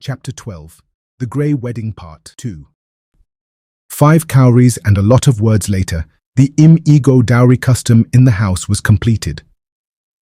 Chapter 12. The Grey Wedding Part 2. 5 cowries and a lot of words later, the Igbo dowry custom in the house was completed.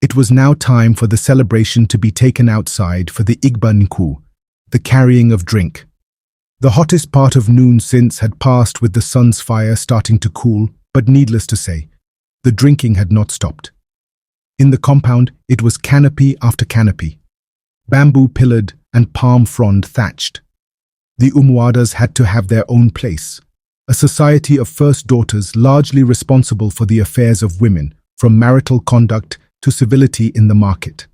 It was now time for the celebration to be taken outside for the Igbo, the carrying of drink. The hottest part of noon since had passed with the sun's fire starting to cool, but needless to say, the drinking had not stopped. In the compound, it was canopy after canopy, bamboo pillared and palm frond thatched. The Umuadas had to have their own place, a society of first daughters largely responsible for the affairs of women, from marital conduct to civility in the market.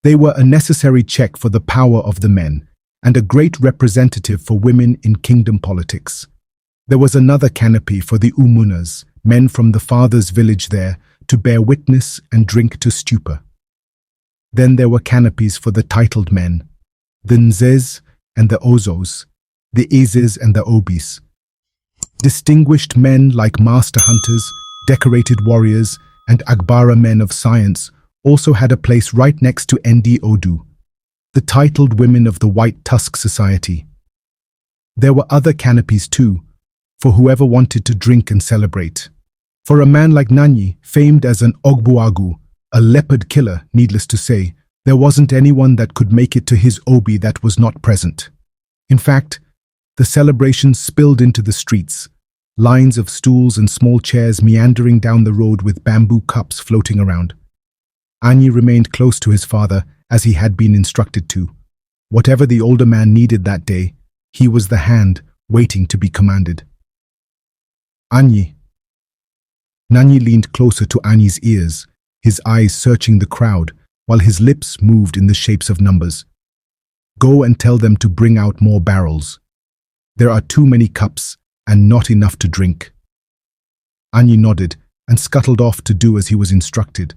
They were a necessary check for the power of the men, and a great representative for women in kingdom politics. There was another canopy for the Umunas, men from the father's village there, to bear witness and drink to stupor. Then there were canopies for the titled men, the Nzes and the Ozos, the Ezes and the Obis. Distinguished men like master hunters, decorated warriors, and Agbara men of science also had a place right next to Ndi Odu, the titled women of the White Tusk Society. There were other canopies too, for whoever wanted to drink and celebrate. For a man like Nnanyi, famed as an Ogbuagu, a leopard killer, needless to say, there wasn't anyone that could make it to his obi that was not present. In fact, the celebration spilled into the streets, lines of stools and small chairs meandering down the road with bamboo cups floating around. Anyi remained close to his father as he had been instructed to. Whatever the older man needed that day, he was the hand waiting to be commanded. Anyi. Nnanyi leaned closer to Anyi's ears, his eyes searching the crowd, while his lips moved in the shapes of numbers. Go and tell them to bring out more barrels. There are too many cups and not enough to drink. Anyi nodded and scuttled off to do as he was instructed.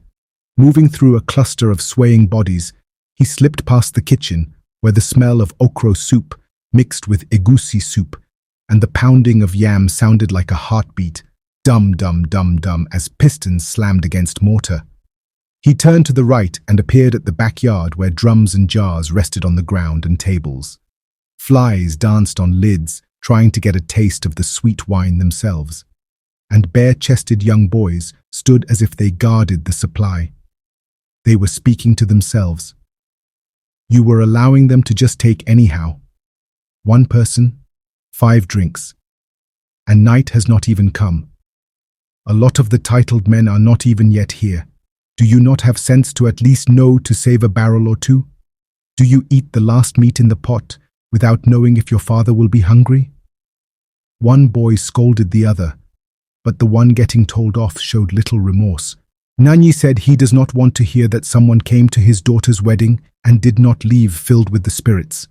Moving through a cluster of swaying bodies, he slipped past the kitchen, where the smell of okro soup mixed with egusi soup and the pounding of yam sounded like a heartbeat, dum dum dum dum, as pistons slammed against mortar. He turned to the right and appeared at the backyard where drums and jars rested on the ground and tables. Flies danced on lids, trying to get a taste of the sweet wine themselves, and bare-chested young boys stood as if they guarded the supply. They were speaking to themselves. You were allowing them to just take anyhow. 1 person, 5 drinks. And night has not even come. A lot of the titled men are not even yet here. Do you not have sense to at least know to save a barrel or 2? Do you eat the last meat in the pot without knowing if your father will be hungry? One boy scolded the other, but the one getting told off showed little remorse. Nnanyi said he does not want to hear that someone came to his daughter's wedding and did not leave filled with the spirits.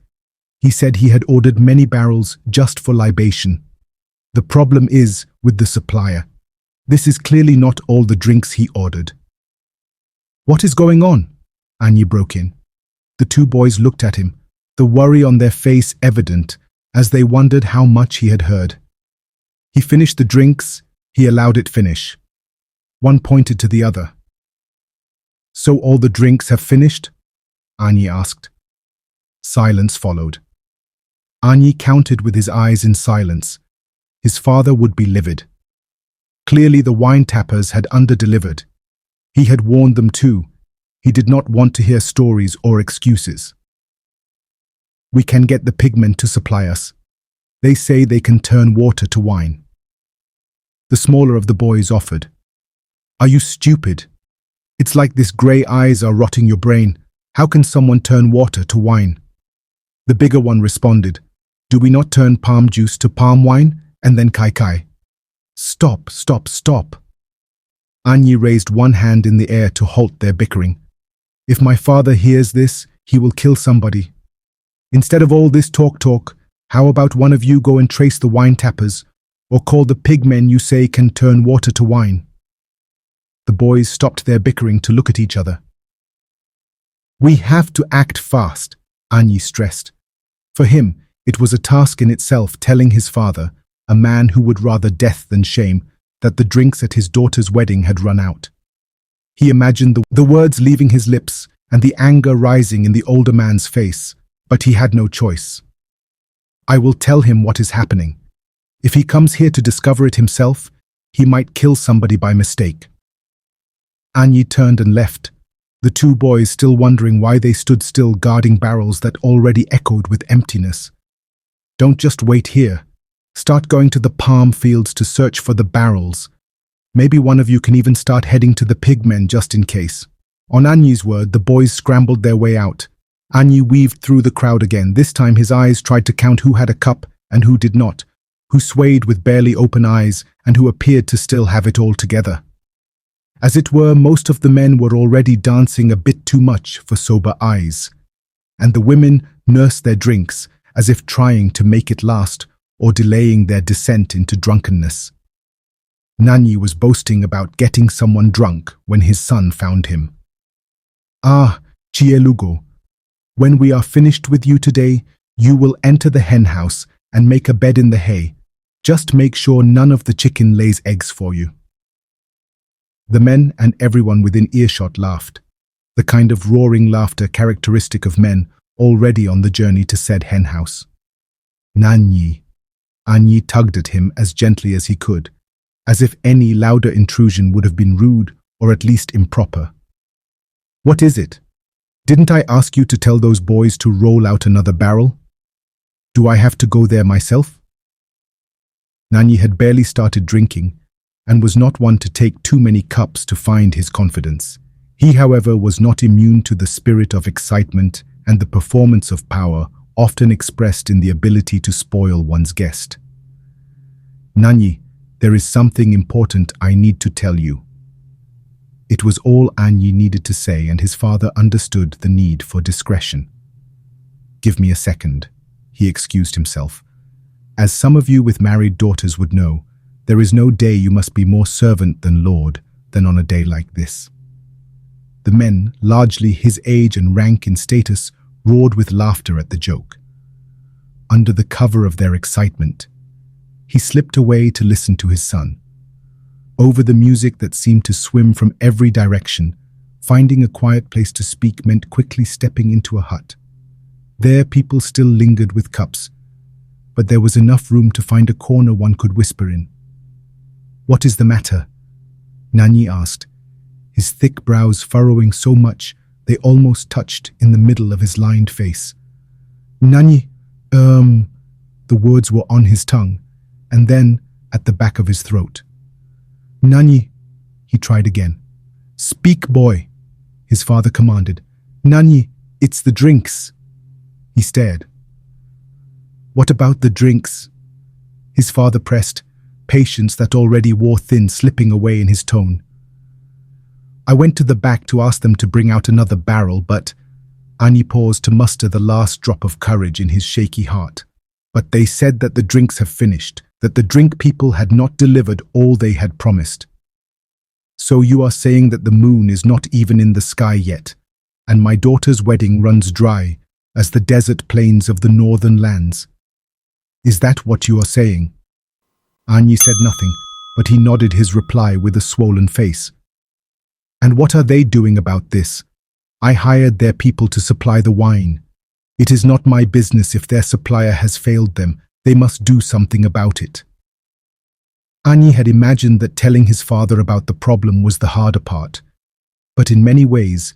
He said he had ordered many barrels just for libation. The problem is with the supplier. This is clearly not all the drinks he ordered. What is going on? Anyi broke in. The 2 boys looked at him, the worry on their face evident, as they wondered how much he had heard. He finished the drinks, he allowed it finish. One pointed to the other. So all the drinks have finished? Anyi asked. Silence followed. Anyi counted with his eyes in silence. His father would be livid. Clearly the wine tappers had under-delivered. He had warned them too. He did not want to hear stories or excuses. We can get the pigmen to supply us. They say they can turn water to wine. The smaller of the boys offered. Are you stupid? It's like this grey eyes are rotting your brain. How can someone turn water to wine? The bigger one responded. Do we not turn palm juice to palm wine and then kai? Stop, stop, stop. Anyi raised one hand in the air to halt their bickering. If my father hears this, he will kill somebody. Instead of all this talk, how about one of you go and trace the wine tappers, or call the pigmen you say can turn water to wine? The boys stopped their bickering to look at each other. We have to act fast, Anyi stressed. For him, it was a task in itself telling his father, a man who would rather death than shame, that the drinks at his daughter's wedding had run out. He imagined the words leaving his lips and the anger rising in the older man's face, But he had no choice. I will tell him what is happening. If he comes here to discover it himself, he might kill somebody by mistake. Anyi turned and left, the two boys still wondering why they stood still guarding barrels that already echoed with emptiness. Don't just wait here. Start going to the palm fields to search for the barrels. Maybe one of you can even start heading to the pigmen just in case. On Anyi's word, the boys scrambled their way out. Anyi weaved through the crowd again. This time his eyes tried to count who had a cup and who did not, who swayed with barely open eyes and who appeared to still have it all together. As it were, most of the men were already dancing a bit too much for sober eyes, and the women nursed their drinks as if trying to make it last or delaying their descent into drunkenness. Nnanyi was boasting about getting someone drunk when his son found him. Ah, Chielugo, when we are finished with you today, you will enter the hen house and make a bed in the hay. Just make sure none of the chicken lays eggs for you. The men and everyone within earshot laughed, the kind of roaring laughter characteristic of men already on the journey to said hen house. Nnanyi. Anyi tugged at him as gently as he could, as if any louder intrusion would have been rude or at least improper. What is it? Didn't I ask you to tell those boys to roll out another barrel? Do I have to go there myself? Nnanyi had barely started drinking and was not one to take too many cups to find his confidence. He, however, was not immune to the spirit of excitement and the performance of power often expressed in the ability to spoil one's guest. Nnanyi, there is something important I need to tell you. It was all Anyi needed to say, and his father understood the need for discretion. Give me a second, he excused himself. As some of you with married daughters would know, there is no day you must be more servant than lord than on a day like this. The men, largely his age and rank in status, roared with laughter at the joke. Under the cover of their excitement, he slipped away to listen to his son. Over the music that seemed to swim from every direction, finding a quiet place to speak meant quickly stepping into a hut. There people still lingered with cups, but there was enough room to find a corner one could whisper in. What is the matter? Nnanyi asked, his thick brows furrowing so much they almost touched in the middle of his lined face. Nnanyi, the words were on his tongue, and then at the back of his throat. Nnanyi, he tried again. Speak, boy, his father commanded. Nnanyi, it's the drinks. He stared. What about the drinks? His father pressed, patience that already wore thin slipping away in his tone. I went to the back to ask them to bring out another barrel, but Anyi paused to muster the last drop of courage in his shaky heart. But they said that the drinks have finished, that the drink people had not delivered all they had promised. So you are saying that the moon is not even in the sky yet, and my daughter's wedding runs dry as the desert plains of the northern lands. Is that what you are saying? Anyi said nothing, but he nodded his reply with a swollen face. And what are they doing about this? I hired their people to supply the wine. It is not my business if their supplier has failed them. They must do something about it. Anyi had imagined that telling his father about the problem was the harder part. But in many ways,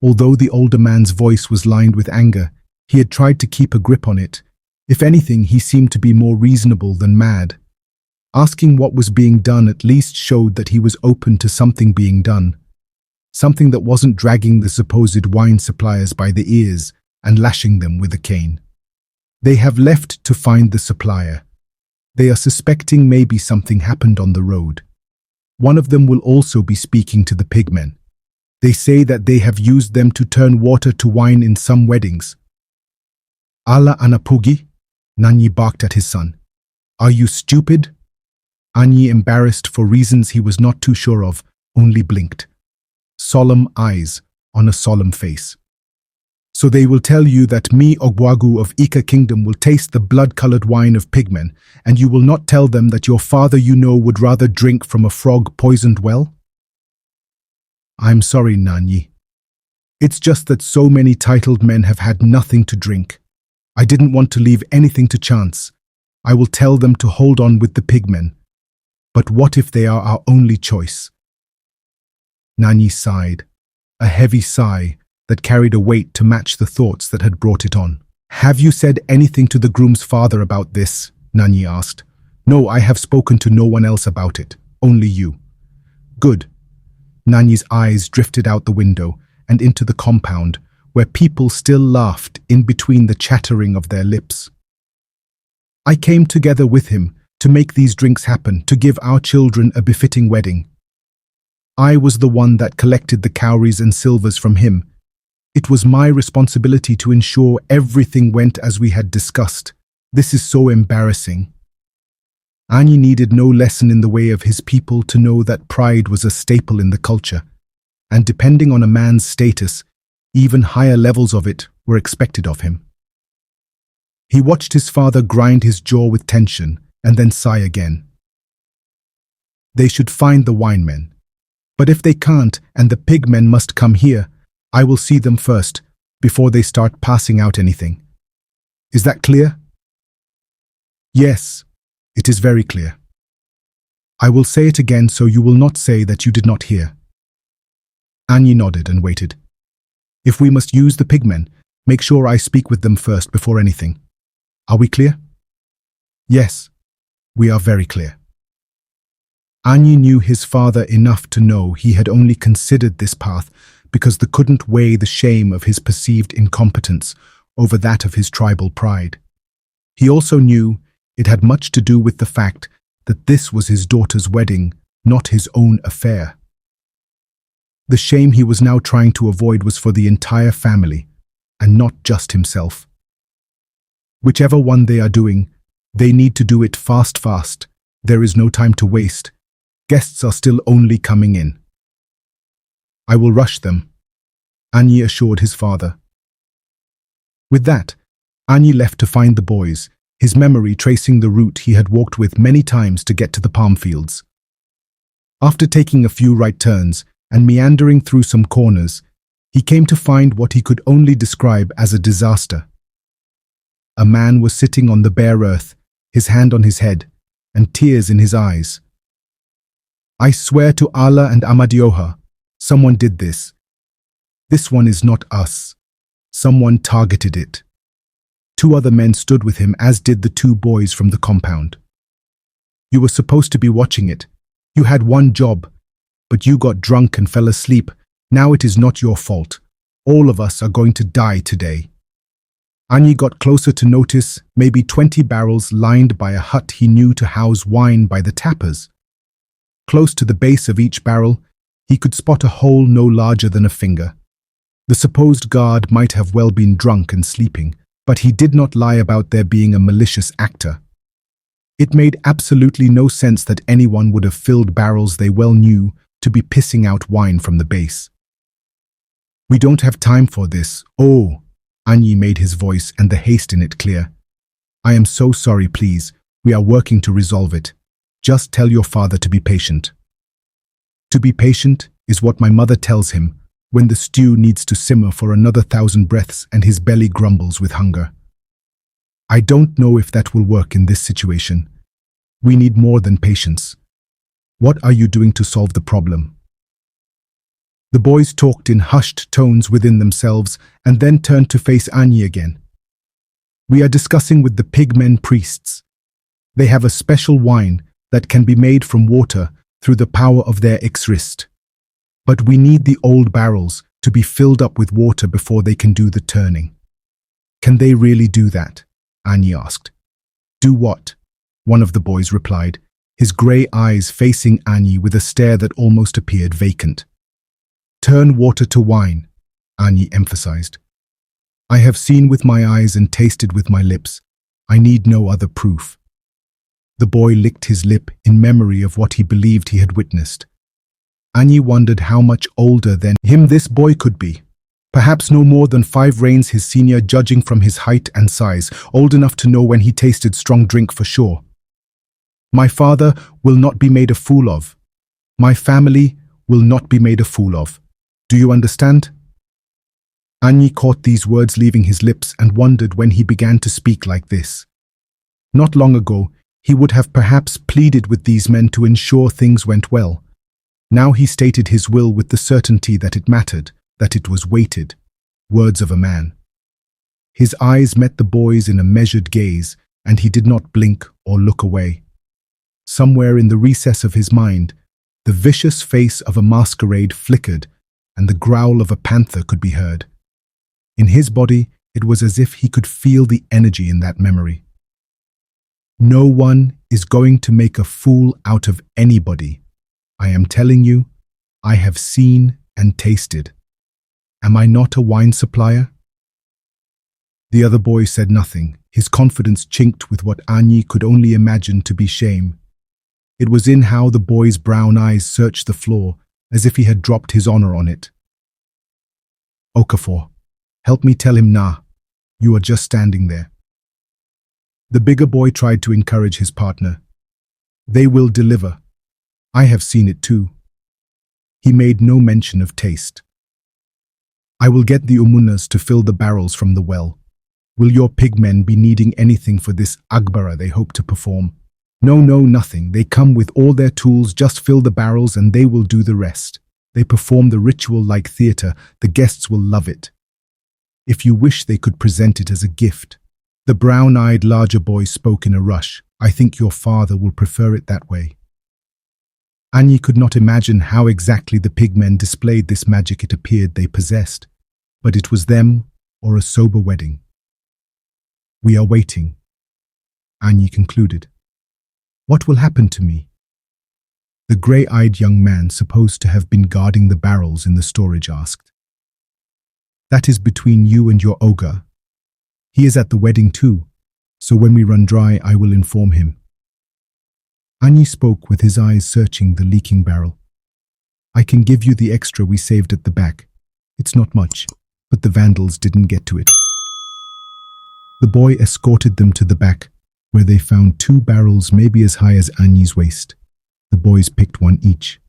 although the older man's voice was lined with anger, he had tried to keep a grip on it. If anything, he seemed to be more reasonable than mad. Asking what was being done at least showed that he was open to something being done. Something that wasn't dragging the supposed wine suppliers by the ears and lashing them with a cane. They have left to find the supplier. They are suspecting maybe something happened on the road. One of them will also be speaking to the pigmen. They say that they have used them to turn water to wine in some weddings. Ala Anapugi? Nnanyi barked at his son. Are you stupid? Anyi, embarrassed for reasons he was not too sure of, only blinked. Solemn eyes on a solemn face. So they will tell you that me, Ogwagu of Ika Kingdom, will taste the blood-colored wine of pigmen, and you will not tell them that your father you know would rather drink from a frog-poisoned well? I'm sorry, Nnanyi. It's just that so many titled men have had nothing to drink. I didn't want to leave anything to chance. I will tell them to hold on with the pigmen. But what if they are our only choice? Nnanyi sighed, a heavy sigh that carried a weight to match the thoughts that had brought it on. Have you said anything to the groom's father about this? Nnanyi asked. No, I have spoken to no one else about it, only you. Good. Nnanyi's eyes drifted out the window and into the compound, where people still laughed in between the chattering of their lips. I came together with him to make these drinks happen, to give our children a befitting wedding. I was the one that collected the cowries and silvers from him. It was my responsibility to ensure everything went as we had discussed. This is so embarrassing. Anyi needed no lesson in the way of his people to know that pride was a staple in the culture, and depending on a man's status, even higher levels of it were expected of him. He watched his father grind his jaw with tension and then sigh again. They should find the wine men. But if they can't and the pig men must come here, I will see them first, before they start passing out anything. Is that clear? Yes, it is very clear. I will say it again so you will not say that you did not hear. Anyi nodded and waited. If we must use the pigmen, make sure I speak with them first before anything. Are we clear? Yes, we are very clear. Anyi knew his father enough to know he had only considered this path because they couldn't weigh the shame of his perceived incompetence over that of his tribal pride. He also knew it had much to do with the fact that this was his daughter's wedding, not his own affair. The shame he was now trying to avoid was for the entire family, and not just himself. Whichever one they are doing, they need to do it fast. There is no time to waste. Guests are still only coming in. I will rush them, Anyi assured his father. With that, Anyi left to find the boys, his memory tracing the route he had walked with many times to get to the palm fields. After taking a few right turns and meandering through some corners, he came to find what he could only describe as a disaster. A man was sitting on the bare earth, his hand on his head, and tears in his eyes. I swear to Allah and Amadioha, someone did this. This one is not us. Someone targeted it. 2 other men stood with him, as did the 2 boys from the compound. You were supposed to be watching it. You had one job, but you got drunk and fell asleep. Now it is not your fault. All of us are going to die today. Anyi got closer to notice maybe 20 barrels lined by a hut he knew to house wine by the tappers. Close to the base of each barrel, he could spot a hole no larger than a finger. The supposed guard might have well been drunk and sleeping, but he did not lie about there being a malicious actor. It made absolutely no sense that anyone would have filled barrels they well knew to be pissing out wine from the base. We don't have time for this. Oh, Anyi made his voice and the haste in it clear. I am so sorry, please. We are working to resolve it. Just tell your father to be patient. To be patient is what my mother tells him when the stew needs to simmer for another 1,000 breaths and his belly grumbles with hunger. I don't know if that will work in this situation. We need more than patience. What are you doing to solve the problem? The boys talked in hushed tones within themselves and then turned to face Anyi again. We are discussing with the pigmen priests. They have a special wine that can be made from water through the power of their Ixrist. But we need the old barrels to be filled up with water before they can do the turning. Can they really do that? Anyi asked. Do what? One of the boys replied, his grey eyes facing Anyi with a stare that almost appeared vacant. Turn water to wine, Anyi emphasized. I have seen with my eyes and tasted with my lips. I need no other proof. The boy licked his lip in memory of what he believed he had witnessed. Anyi wondered how much older than him this boy could be. Perhaps no more than 5 reigns his senior, judging from his height and size, old enough to know when he tasted strong drink for sure. My father will not be made a fool of. My family will not be made a fool of. Do you understand? Anyi caught these words leaving his lips and wondered when he began to speak like this. Not long ago, he would have perhaps pleaded with these men to ensure things went well. Now he stated his will with the certainty that it mattered, that it was weighted. Words of a man. His eyes met the boy's in a measured gaze, and he did not blink or look away. Somewhere in the recess of his mind, the vicious face of a masquerade flickered, and the growl of a panther could be heard. In his body, it was as if he could feel the energy in that memory. No one is going to make a fool out of anybody. I am telling you, I have seen and tasted. Am I not a wine supplier? The other boy said nothing, his confidence chinked with what Anyi could only imagine to be shame. It was in how the boy's brown eyes searched the floor, as if he had dropped his honor on it. Okafor, help me tell him nah. You are just standing there. The bigger boy tried to encourage his partner. They will deliver. I have seen it too. He made no mention of taste. I will get the umunas to fill the barrels from the well. Will your pigmen be needing anything for this agbara they hope to perform? No, nothing. They come with all their tools, just fill the barrels and they will do the rest. They perform the ritual like theater. The guests will love it. If you wish, they could present it as a gift. The brown-eyed larger boy spoke in a rush. I think your father will prefer it that way. Anyi could not imagine how exactly the pigmen displayed this magic it appeared they possessed, but it was them or a sober wedding. We are waiting, Anyi concluded. What will happen to me? The grey-eyed young man supposed to have been guarding the barrels in the storage asked. That is between you and your ogre. He is at the wedding too, so when we run dry, I will inform him. Anyi spoke with his eyes searching the leaking barrel. I can give you the extra we saved at the back. It's not much, but the vandals didn't get to it. The boy escorted them to the back, where they found 2 barrels maybe as high as Anyi's waist. The boys picked one each.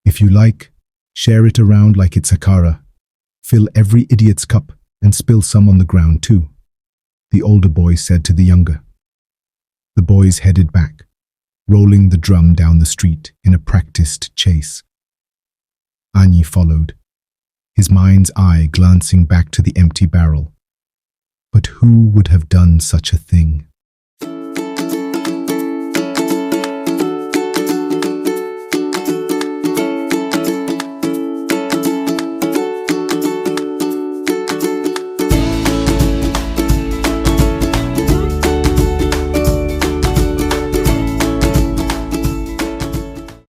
If you like, share it around like it's Akara. Fill every idiot's cup and spill some on the ground too, the older boy said to the younger. The boys headed back, rolling the drum down the street in a practiced chase. Anyi followed, his mind's eye glancing back to the empty barrel. But who would have done such a thing?